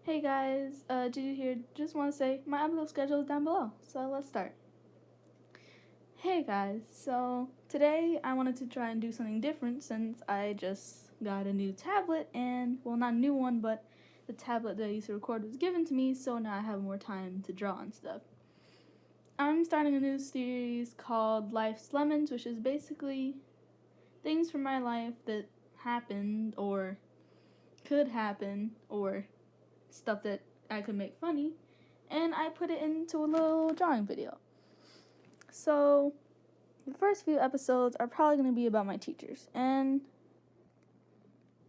Hey guys, did you hear? Just want to say my upload schedule is down below, so let's start. Hey guys, so today I wanted to try and do something different since I just got a new tablet and, well, not a new one, but the tablet that I used to record was given to me, so now I have more time to draw and stuff. I'm starting a new series called Life's Lemons, which is basically things from my life that happened or could happen or stuff that I could make funny, and I put it into a little drawing video. So the first few episodes are probably going to be about my teachers, and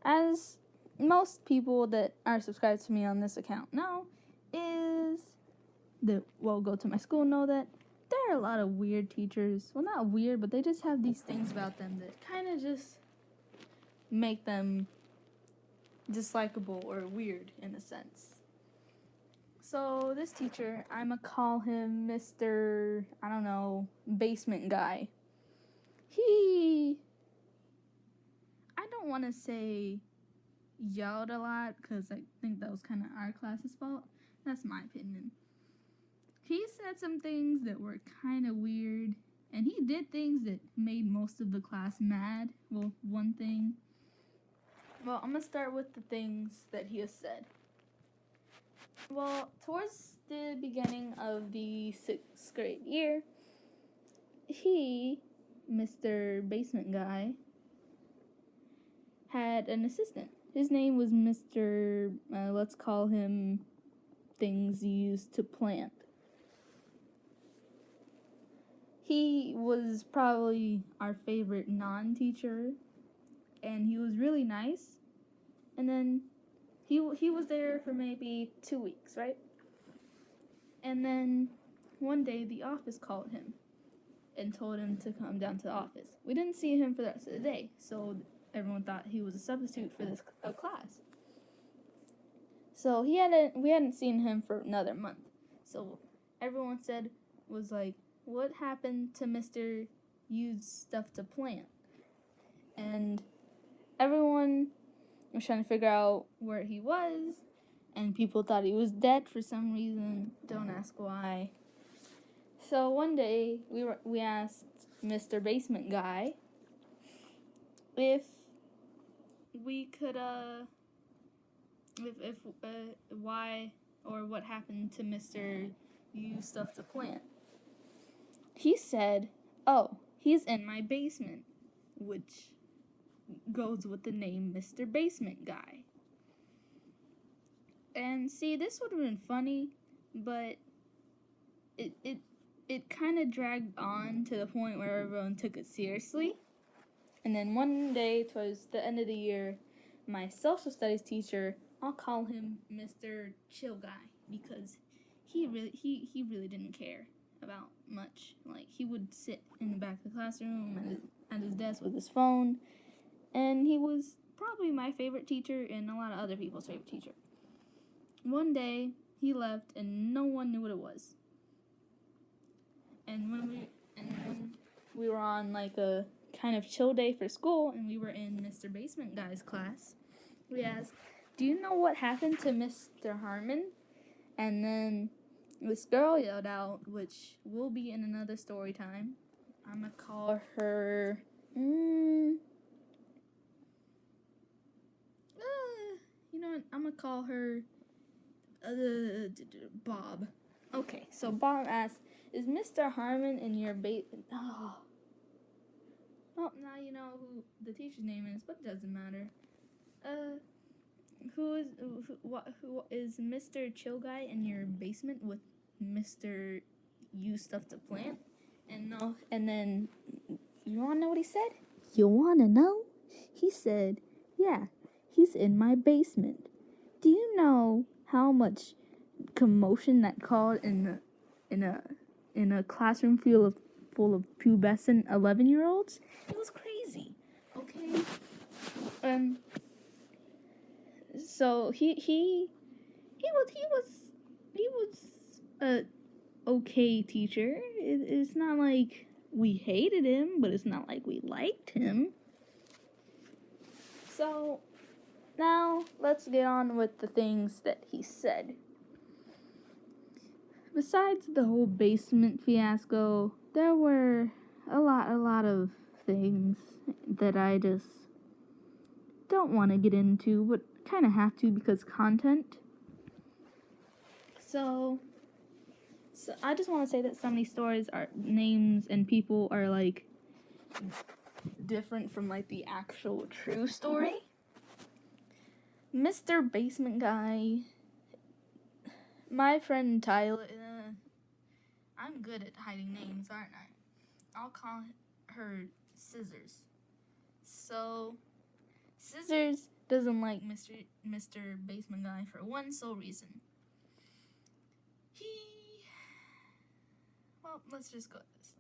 as most people that are subscribed to me on this account know, go to my school know that there are a lot of weird teachers. Well, not weird, but they just have these things about them that kind of just make them dislikable or weird in a sense. So this teacher, I'ma call him Mr. Basement Guy. I don't want to say yelled a lot because I think that was kind of our class's fault. That's my opinion. He said some things that were kind of weird, and he did things that made most of the class mad. Well, one thing. Well, I'm gonna start with the things that he has said. Well, towards the beginning of the 6th grade year, Mr. Basement Guy, had an assistant. His name was Mr. Let's call him Things Used to Plant. He was probably our favorite non-teacher, and he was really nice. And then he was there for maybe 2 weeks, right? And then one day the office called him and told him to come down to the office. We didn't see him for the rest of the day, so everyone thought he was a substitute for this class. So we hadn't seen him for another month. So everyone was like, what happened to Mr. Used Stuff to Plant? And everyone was trying to figure out where he was, and people thought he was dead for some reason. Don't ask why. So one day we asked Mr. Basement Guy if we could why or what happened to Mr. Used Stuff to Plant. He said, "Oh, he's in my basement," which goes with the name Mr. Basement Guy. And see, this would have been funny, but it kind of dragged on to the point where everyone took it seriously. And then one day, towards the end of the year, my social studies teacher, I'll call him Mr. Chill Guy, because he really didn't care about much. Like, he would sit in the back of the classroom at his desk with his phone, and he was probably my favorite teacher and a lot of other people's favorite teacher. One day, he left and no one knew what it was. And when we were on like a kind of chill day for school, and we were in Mr. Basement Guy's class, we asked, "Do you know what happened to Mr. Harmon?" And then this girl yelled out, which will be in another story time. I'm gonna call her you know what? I'm gonna call her Bob. Okay, so Bob asked, "Is Mr. Harmon in your basement?" Oh. Well, now you know who the teacher's name is, but it doesn't matter. Who is Mr. Chill Guy in your basement with Mr. Use Stuff to Plant? And then you wanna know what he said? You wanna know? He said, "Yeah, he's in my basement." Do you know how much commotion that caused in a classroom full of pubescent 11-year-olds? It was crazy. Okay. So he was a okay teacher. It's not like we hated him, but it's not like we liked him. So Now, let's get on with the things that he said. Besides the whole basement fiasco, there were a lot of things that I just don't want to get into, but kind of have to because content. So I just want to say that some of these stories are names and people are like different from like the actual true story. Mr. Basement Guy, my friend Tyler. I'm good at hiding names, aren't I? I'll call her Scissors. So, Scissors doesn't like Mr. Basement Guy for one sole reason. Well, let's just go with this.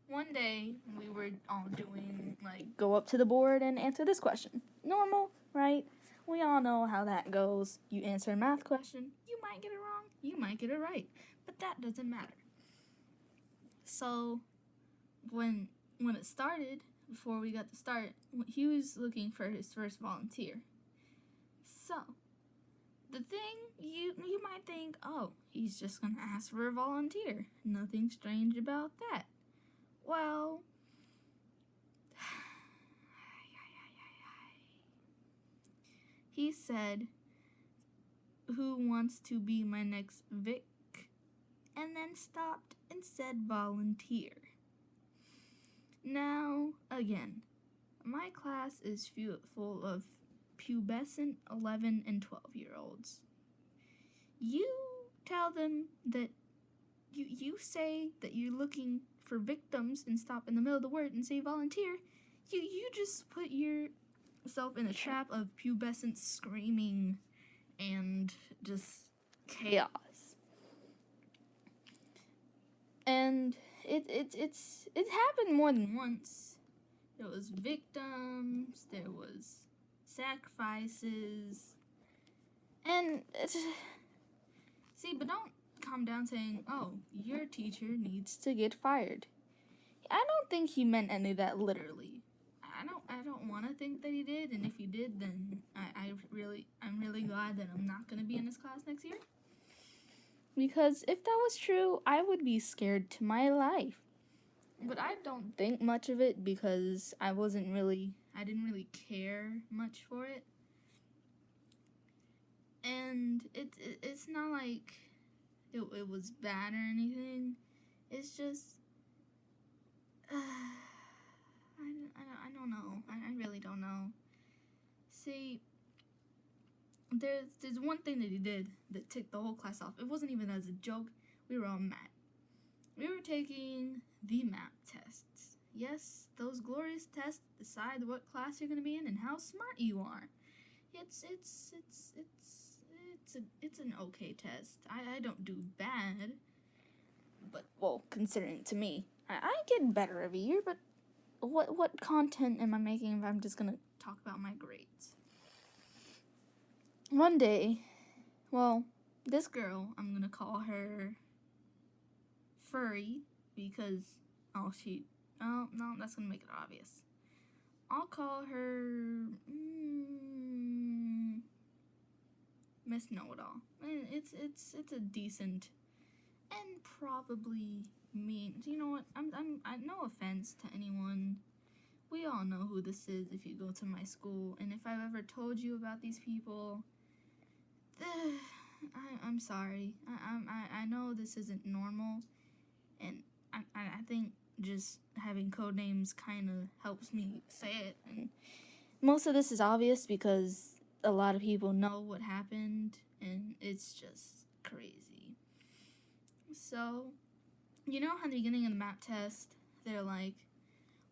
One day, we were all doing, like, go up to the board and answer this question. Normal, right? We all know how that goes. You answer a math question, you might get it wrong, you might get it right. But that doesn't matter. So, when it started, before we got to start, he was looking for his first volunteer. So, the thing, you might think, oh, he's just going to ask for a volunteer. Nothing strange about that. Well, he said, who wants to be my next Vic? And then stopped and said volunteer. Now, again, my class is full of pubescent 11 and 12-year-olds. You tell them that you say that you're looking for victims and stop in the middle of the word and say volunteer. You just put yourself in a trap of pubescent screaming and just chaos. And it's happened more than once. There was victims, there was sacrifices, and see, but don't calm down saying, oh, your teacher needs to get fired. I don't think he meant any of that literally. I don't want to think that he did, and if he did, then I'm really glad that I'm not going to be in his class next year. Because if that was true, I would be scared to my life. But I don't think much of it because I didn't really care much for it. And it's not like it was bad or anything. It's just, I don't know. I really don't know. See, there's one thing that he did that ticked the whole class off. It wasn't even as a joke. We were all mad. We were taking the map tests. Yes, those glorious tests decide what class you're gonna be in and how smart you are. It's an okay test. I don't do bad, but well, considering to me, I get better every year. But what content am I making if I'm just gonna talk about my grades? One day, well, this girl, I'm gonna call her Furry because no, that's gonna make it obvious. I'll call her Miss Know-It-All. It's a decent and probably mean. You know what? I no offense to anyone. We all know who this is if you go to my school, and if I've ever told you about these people, I'm sorry. I know this isn't normal, and I think just having code names kind of helps me say it. And most of this is obvious because a lot of people know what happened, and it's just crazy. So, you know how at the beginning of the map test, they're like,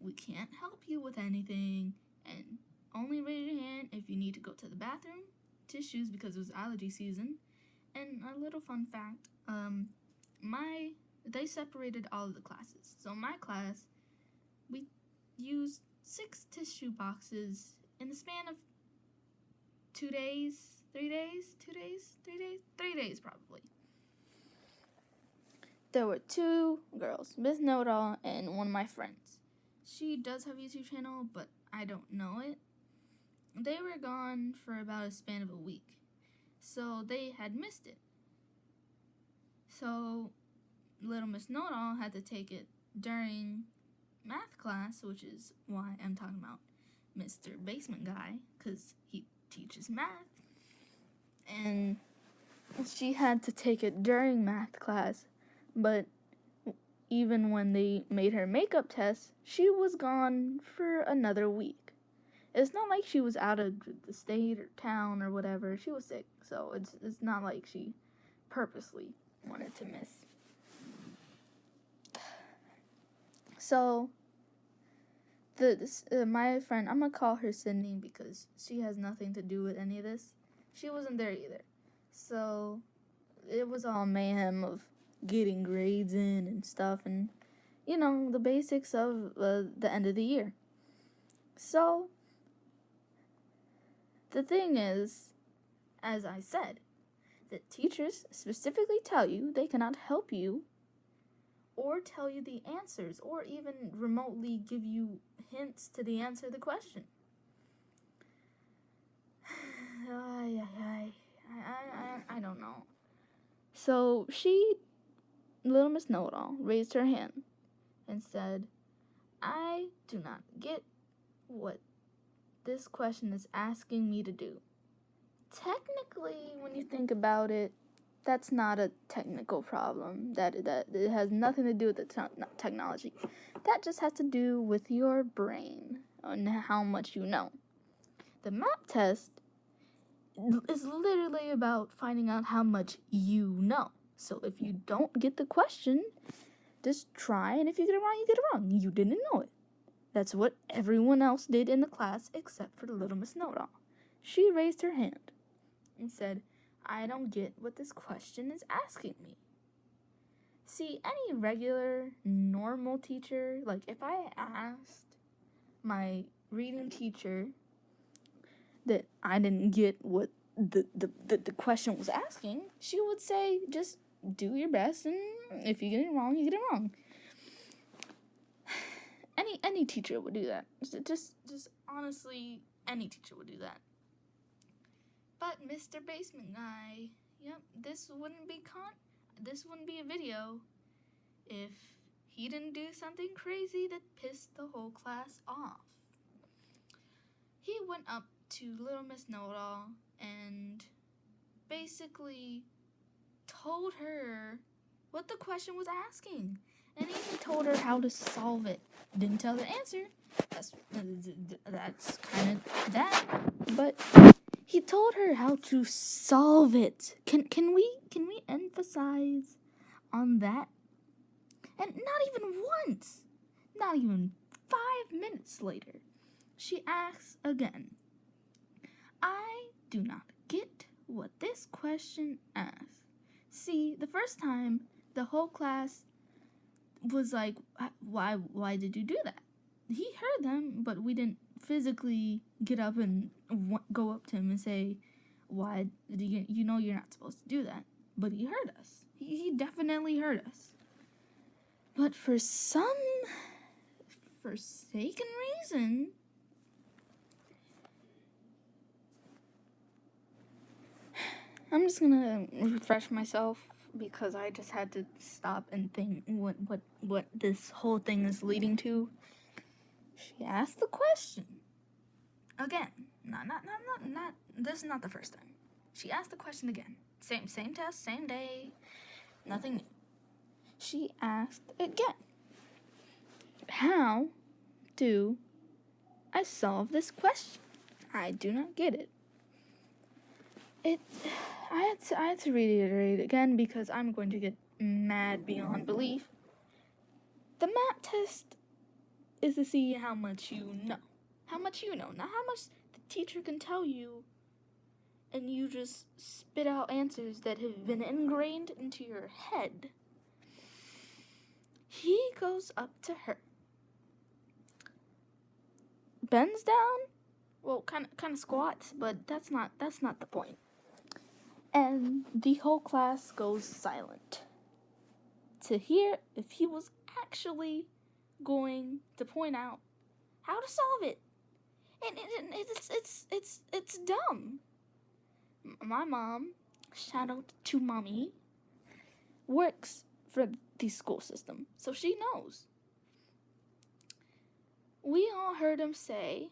we can't help you with anything, and only raise your hand if you need to go to the bathroom, tissues because it was allergy season, and a little fun fact, they separated all of the classes. So my class, we used 6 tissue boxes in the span of 3 days probably. There were 2 girls, Miss Know-It-All and one of my friends. She does have a YouTube channel, but I don't know it. they were gone for about a span of a week. So they had missed it. So little Miss Know-It-All had to take it during math class, which is why I'm talking about Mr. Basement Guy, because he teaches math. And she had to take it during math class, but even when they made her makeup test, she was gone for another week. It's not like she was out of the state or town or whatever. She was sick, so it's not like she purposely wanted to miss. So my friend, I'm gonna call her Sydney because she has nothing to do with any of this. She wasn't there either. So it was all mayhem of getting grades in and stuff, and the basics of the end of the year. So the thing is, as I said, that teachers specifically tell you they cannot help you or tell you the answers or even remotely give you hints to the answer to the question. I don't know. So little Miss Know-It-All, raised her hand and said, I do not get what this question is asking me to do. Technically, when you think about it, that's not a technical problem. That it has nothing to do with the technology. That just has to do with your brain and how much you know. The map test is literally about finding out how much you know. So if you don't get the question, just try, and if you get it wrong, you get it wrong. You didn't know it. That's what everyone else did in the class except for the little Miss Know-It-All. She raised her hand and said, I don't get what this question is asking me. See, any regular, normal teacher, like if I asked my reading teacher that I didn't get what the question was asking, she would say, just do your best, and if you get it wrong, you get it wrong. Any teacher would do that. Just honestly, any teacher would do that. But Mr. Basement Guy, yep, this wouldn't be a video if he didn't do something crazy that pissed the whole class off. He went up to little Miss Know-It-All and basically told her what the question was asking, and even told her how to solve it. Didn't tell the answer. That's kind of that. But he told her how to solve it. Can we emphasize on that? And not even once, not even 5 minutes later, she asks again. I do not get what this question asks. See, the first time, the whole class was like, why did you do that? He heard them, but we didn't physically get up and go up to him and say, why do you know you're not supposed to do that? But he heard us. He definitely heard us. But for some forsaken reason, I'm just gonna refresh myself because I just had to stop and think what this whole thing is leading to. She asked the question again. Not. This is not the first time. She asked the question again. Same test, same day, nothing new. She asked again. How do I solve this question? I do not get it. I had to reiterate again because I'm going to get mad beyond belief. The map test is to see how much you know. How much you know, not how much the teacher can tell you, and you just spit out answers that have been ingrained into your head. He goes up to her, bends down, well, kind of squats, but that's not the point. And the whole class goes silent to hear if he was actually going to point out how to solve it. And it's dumb. My mom, shout out to mommy, works for the school system, so she knows. We all heard him say,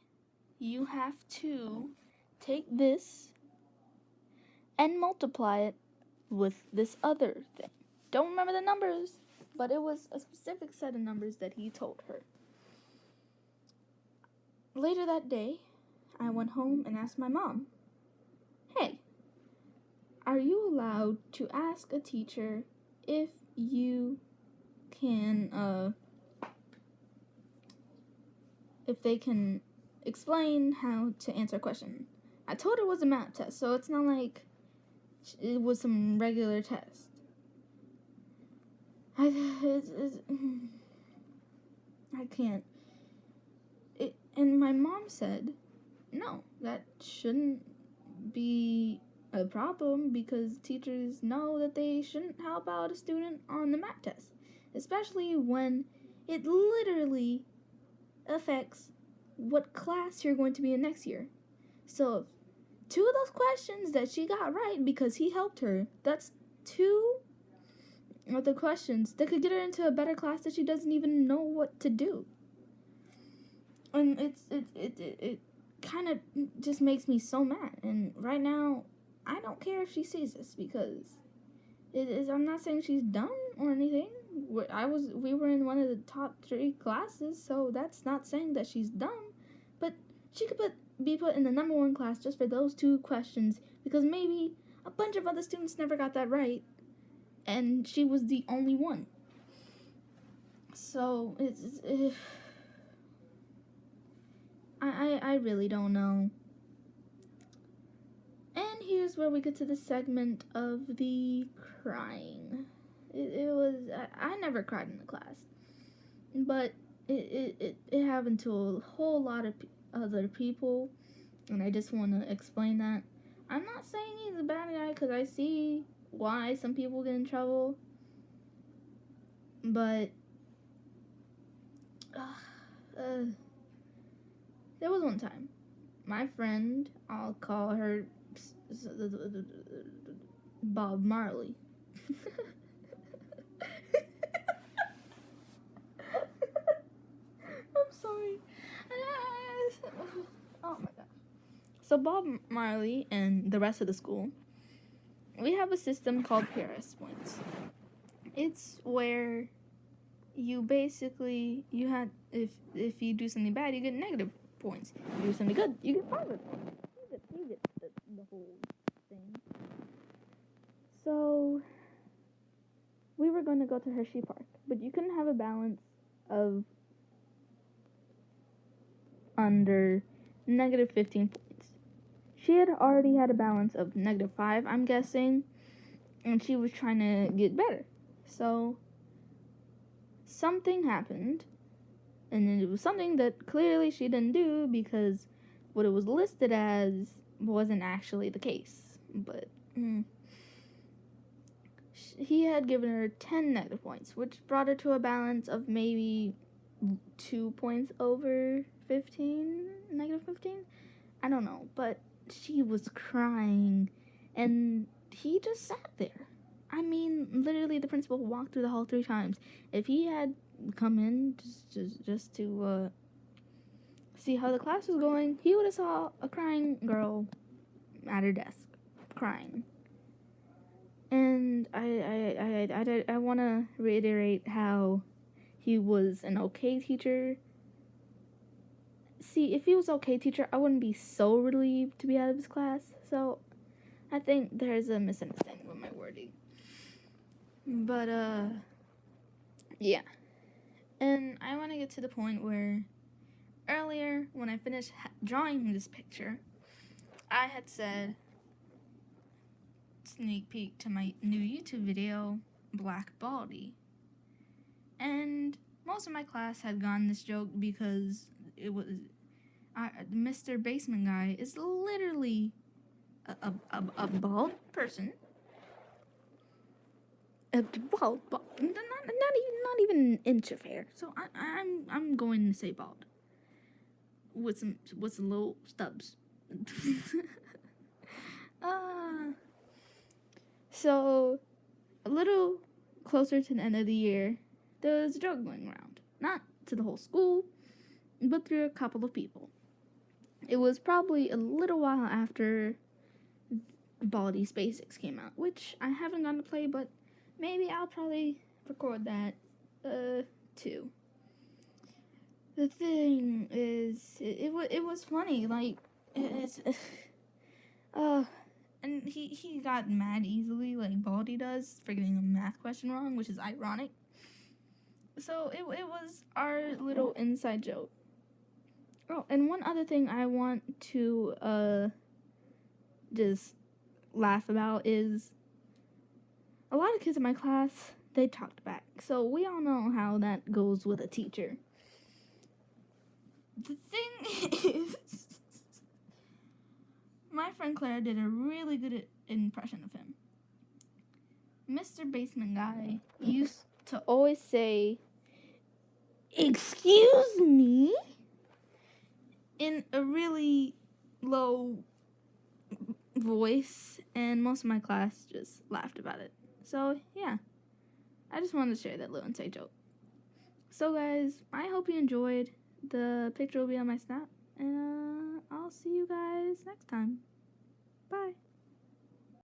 you have to take this and multiply it with this other thing. Don't remember the numbers, but it was a specific set of numbers that he told her. Later that day, I went home and asked my mom, hey, are you allowed to ask a teacher if you can, if they can explain how to answer a question? I told her it was a math test, so it's not like it was some regular test. I can't. And my mom said, no, that shouldn't be a problem because teachers know that they shouldn't help out a student on the math test, especially when it literally affects what class you're going to be in next year. So, two of those questions that she got right because he helped her, that's two of the questions that could get her into a better class that she doesn't even know what to do. And it kind of just makes me so mad. And right now, I don't care if she sees this because I'm not saying she's dumb or anything. We were in one of the top 3 classes, so that's not saying that she's dumb. But she could be put in the number 1 class just for those 2 questions because maybe a bunch of other students never got that right, and she was the only one. So I really don't know. And here's where we get to the segment of the crying. It was I never cried in the class, but it happened to a whole lot of other people, and I just want to explain that. I'm not saying he's a bad guy because I see why some people get in trouble, but there was one time, my friend, I'll call her Bob Marley. I'm sorry. Oh my gosh. So Bob Marley and the rest of the school, we have a system called PRS points. It's where you basically if you do something bad, you get negative points. If you do something good, you get positive points. You get the whole thing. So we were going to go to Hershey Park, but you couldn't have a balance of under negative 15 points. She had already had a balance of negative 5, I'm guessing, and she was trying to get better. So something happened, and it was something that clearly she didn't do because what it was listed as wasn't actually the case. But he had given her 10 negative points, which brought her to a balance of maybe 2 points over 15, negative 15. I don't know, but she was crying, and he just sat there. I mean, literally, the principal walked through the hall 3 times. If he had come in just to see how the class was going, he would have saw a crying girl at her desk, crying. And I want to reiterate how he was an okay teacher. See, if he was okay teacher, I wouldn't be so relieved to be out of his class. So I think there's a misunderstanding with my wording. But, yeah. And I want to get to the point where earlier, when I finished drawing this picture, I had said, sneak peek to my new YouTube video, Black Baldi. And most of my class had gotten this joke because it was, Mr. Basement Guy is literally a bald person. Bald, not even an inch of hair. So I'm going to say bald. with some little stubs. So a little closer to the end of the year, there was a joke going around. Not to the whole school, but through a couple of people. It was probably a little while after Baldi's Basics came out, which I haven't gotten to play, but maybe I'll probably record that too. The thing is, it was funny. Like, it's and he got mad easily, like Baldi does, for getting a math question wrong, which is ironic. So it was our little inside joke. Oh, and one other thing I want to just laugh about is a lot of kids in my class, they talked back. So we all know how that goes with a teacher. The thing is, my friend Claire did a really good impression of him. Mr. Basement Guy used to always say, "Excuse me?" in a really low voice, and most of my class just laughed about it. So, yeah, I just wanted to share that little inside joke. So, guys, I hope you enjoyed. The picture will be on my snap, and I'll see you guys next time. Bye.